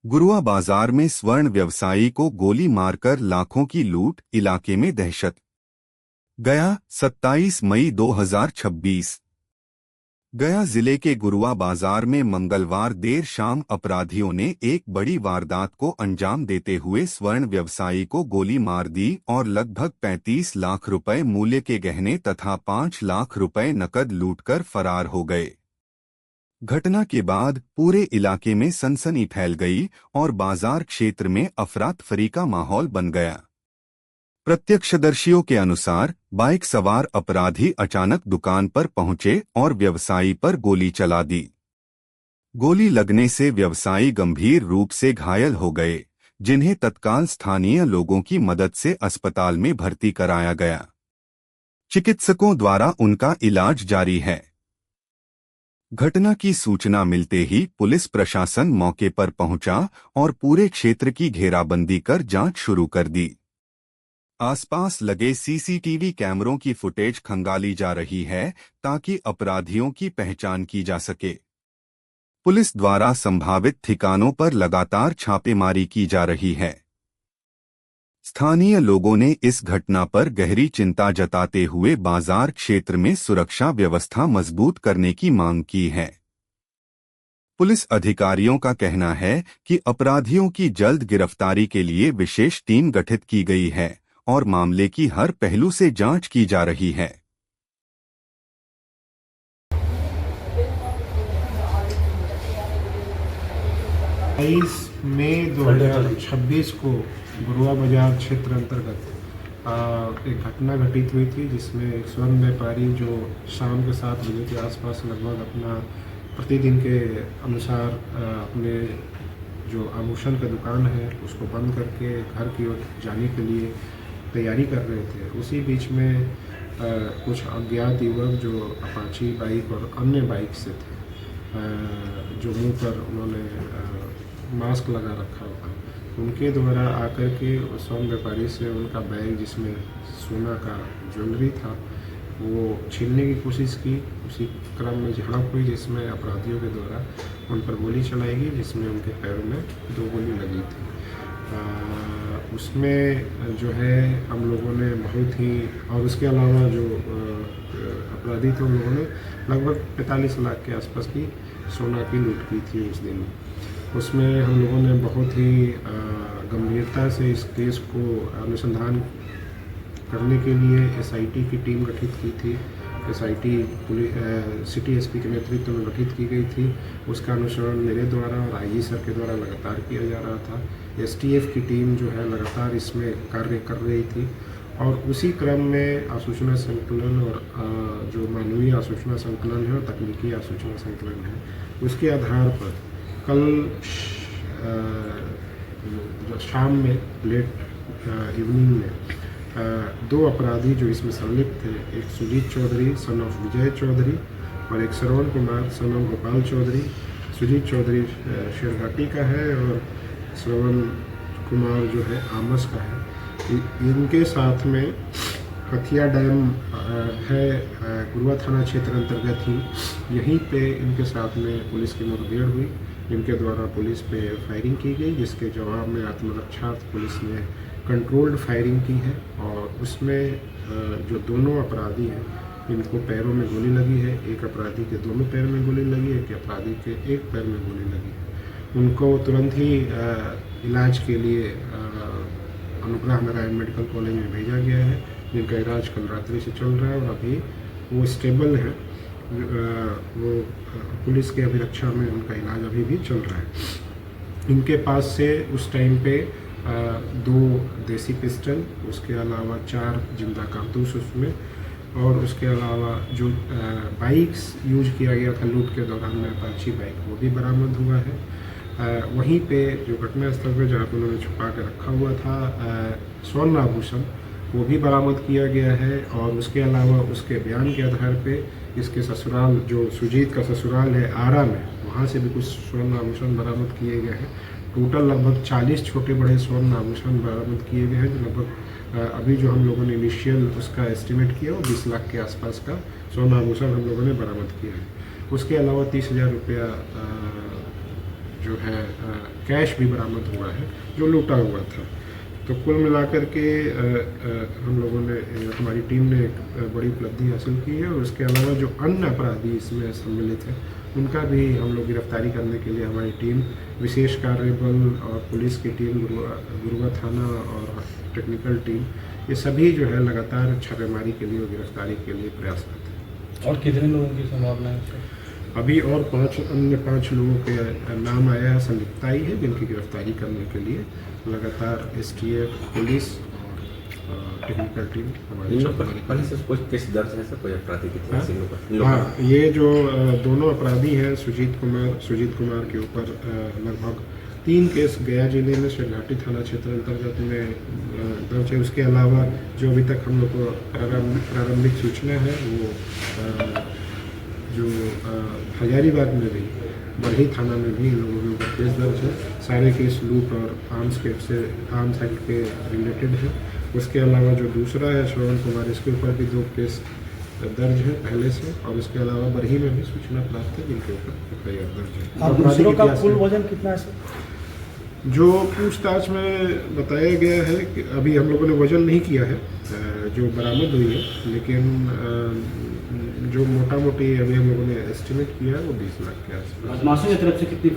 गुरुआ बाजार में स्वर्ण व्यवसायी को गोली मारकर लाखों की लूट, इलाके में दहशत। गया 27 मई 2026। गया जिले के गुरुआ बाजार में मंगलवार देर शाम अपराधियों ने एक बड़ी वारदात को अंजाम देते हुए स्वर्ण व्यवसायी को गोली मार दी और लगभग 35 लाख रुपए मूल्य के गहने तथा 5 लाख रुपए नकद लूटकर फरार हो गए। घटना के बाद पूरे इलाके में सनसनी फैल गई और बाजार क्षेत्र में अफरा-तफरी का माहौल बन गया। प्रत्यक्षदर्शियों के अनुसार बाइक सवार अपराधी अचानक दुकान पर पहुंचे और व्यवसायी पर गोली चला दी। गोली लगने से व्यवसायी गंभीर रूप से घायल हो गए, जिन्हें तत्काल स्थानीय लोगों की मदद से अस्पताल में भर्ती कराया गया। चिकित्सकों द्वारा उनका इलाज जारी है। घटना की सूचना मिलते ही पुलिस प्रशासन मौके पर पहुंचा और पूरे क्षेत्र की घेराबंदी कर जांच शुरू कर दी। आसपास लगे सीसीटीवी कैमरों की फुटेज खंगाली जा रही है ताकि अपराधियों की पहचान की जा सके। पुलिस द्वारा संभावित ठिकानों पर लगातार छापेमारी की जा रही है। स्थानीय लोगों ने इस घटना पर गहरी चिंता जताते हुए बाजार क्षेत्र में सुरक्षा व्यवस्था मजबूत करने की मांग की है। पुलिस अधिकारियों का कहना है कि अपराधियों की जल्द गिरफ्तारी के लिए विशेष टीम गठित की गई है और मामले की हर पहलू से जांच की जा रही है। 22 मई 2026 को गुरुआ बाजार क्षेत्र अंतर्गत एक घटना घटित हुई थी, जिसमें एक स्वर्ण व्यापारी जो शाम के 7 बजे के आसपास लगभग अपना प्रतिदिन के अनुसार अपने जो आभूषण का दुकान है उसको बंद करके घर की ओर जाने के लिए तैयारी कर रहे थे। उसी बीच में कुछ अज्ञात युवक जो अपाची बाइक और अन्य बाइक से थे, जो मुंह पर उन्होंने मास्क लगा रखा था, उनके द्वारा आकर के स्वर्ण व्यापारी से उनका बैग जिसमें सोना का ज्वेलरी था वो छीनने की कोशिश की। उसी क्रम में झड़प हुई, जिसमें अपराधियों के द्वारा उन पर गोली चलाई गई, जिसमें उनके पैरों में 2 गोली लगी थी। उसमें जो है हम लोगों ने बहुत ही, और उसके अलावा जो अपराधी थे उन लोगों ने लगभग 45 लाख के आसपास की सोना की लूट की थी उस दिन। उसमें हम लोगों ने बहुत ही गंभीरता से इस केस को अनुसंधान करने के लिए एसआईटी की टीम गठित की थी। एसआईटी सिटी एसपी के नेतृत्व में गठित की गई थी। उसका अनुसरण मेरे द्वारा और आईजी सर के द्वारा लगातार किया जा रहा था। एसटीएफ की टीम जो है लगातार इसमें कार्य कर रही थी और उसी क्रम में आसूचना संकलन और जो मानवीय आसूचना संकलन है और तकनीकी आसूचना संकलन है, उसके आधार पर कल शाम में लेट इवनिंग में 2 अपराधी जो इसमें संलिप्त थे, एक सुजीत चौधरी सन ऑफ विजय चौधरी और एक श्रवण कुमार सन ऑफ गोपाल चौधरी। सुजीत चौधरी शेरघाटी का है और श्रवण कुमार जो है आमस का है। इनके साथ में कथिया डैम है गुरुआ थाना क्षेत्र अंतर्गत ही, यहीं पे इनके साथ में पुलिस की मुठभेड़ हुई। इनके द्वारा पुलिस पे फायरिंग की गई, जिसके जवाब में आत्मरक्षार्थ पुलिस ने कंट्रोल्ड फायरिंग की है और उसमें जो दोनों अपराधी हैं इनको पैरों में गोली लगी है। एक अपराधी के दोनों पैर में गोली लगी है, एक अपराधी के एक पैर में गोली लगी है। उनको तुरंत ही इलाज के लिए अनुग्रह नारायण मेडिकल कॉलेज में भेजा गया है, जिनका इलाज कल रात्रि से चल रहा है और अभी वो स्टेबल है। वो पुलिस के अभिरक्षा में उनका इलाज अभी भी चल रहा है। इनके पास से उस टाइम पे 2 देसी पिस्टल, उसके अलावा 4 जिंदा कारतूस उसमें, और उसके अलावा जो बाइक्स यूज किया गया था लूट के दौरान में अपाची बाइक, वो भी बरामद हुआ है। वहीं पे जो घटना स्थल पे जहाँ पर उन्होंने छुपा के रखा हुआ था स्वर्ण आभूषण, वो भी बरामद किया गया है। और उसके अलावा उसके बयान के आधार पे इसके ससुराल, जो सुजीत का ससुराल है आरा में, वहाँ से भी कुछ स्वर्ण आभूषण बरामद किए गए हैं। टोटल लगभग 40 छोटे बड़े स्वर्ण आभूषण बरामद किए गए हैं, जो लगभग अभी जो हम लोगों ने इनिशियल उसका एस्टिमेट किया वो 20 लाख के आसपास का स्वर्ण आभूषण हम लोगों ने बरामद किया है। उसके अलावा 30,000 रुपया जो है कैश भी बरामद हुआ है जो लूटा हुआ था। तो कुल मिलाकर के हम लोगों ने, हमारी टीम ने एक बड़ी उपलब्धि हासिल की है। और उसके अलावा जो अन्य अपराधी इसमें सम्मिलित हैं उनका भी हम लोग गिरफ्तारी करने के लिए हमारी टीम, विशेष कार्य बल और पुलिस की टीम, गुरुआ थाना और टेक्निकल टीम, ये सभी जो है लगातार छापेमारी के लिए और गिरफ्तारी के लिए प्रयासरत है। और कितने लोगों की संभावना है? अभी और अन्य पाँच लोगों के नाम आया है, संलिप्तता है, जिनकी गिरफ्तारी करने के लिए लगातार एसटीएफ, पुलिस और टेक्निकल टीम हमारी पहले से कोई केस दर्ज है सर, कोई आपराधिक इतिहास इन लोगों का? हाँ, ये जो दोनों अपराधी हैं, सुजीत कुमार के ऊपर लगभग 3 केस गया जिले में शेरघाटी थाना क्षेत्र अंतर्गत में दर्ज है। उसके अलावा जो अभी तक हम लोग को प्रारंभिक सूचना है वो जो हजारीबाग में भी, बरही थाना में भी इन लोगों के ऊपर केस दर्ज है। सारे केस लूट और आर्म्स एक्ट के रिलेटेड है। उसके अलावा जो दूसरा है श्रवण कुमार, इसके ऊपर भी 2 केस दर्ज है पहले से। और इसके अलावा बरही में भी सूचना प्राप्त है जिनके ऊपर FIR दर्ज है। और दूसरों का कुल वजन कितना है सर? जो पूछताछ में बताया गया है कि अभी हम लोगों ने वजन नहीं किया है जो बरामद हुई है, लेकिन जो मोटा मोटी अभी हम लोगों ने एस्टिमेट किया है वो 20 लाख के आसपास। बदमाशों की तरफ से कितनी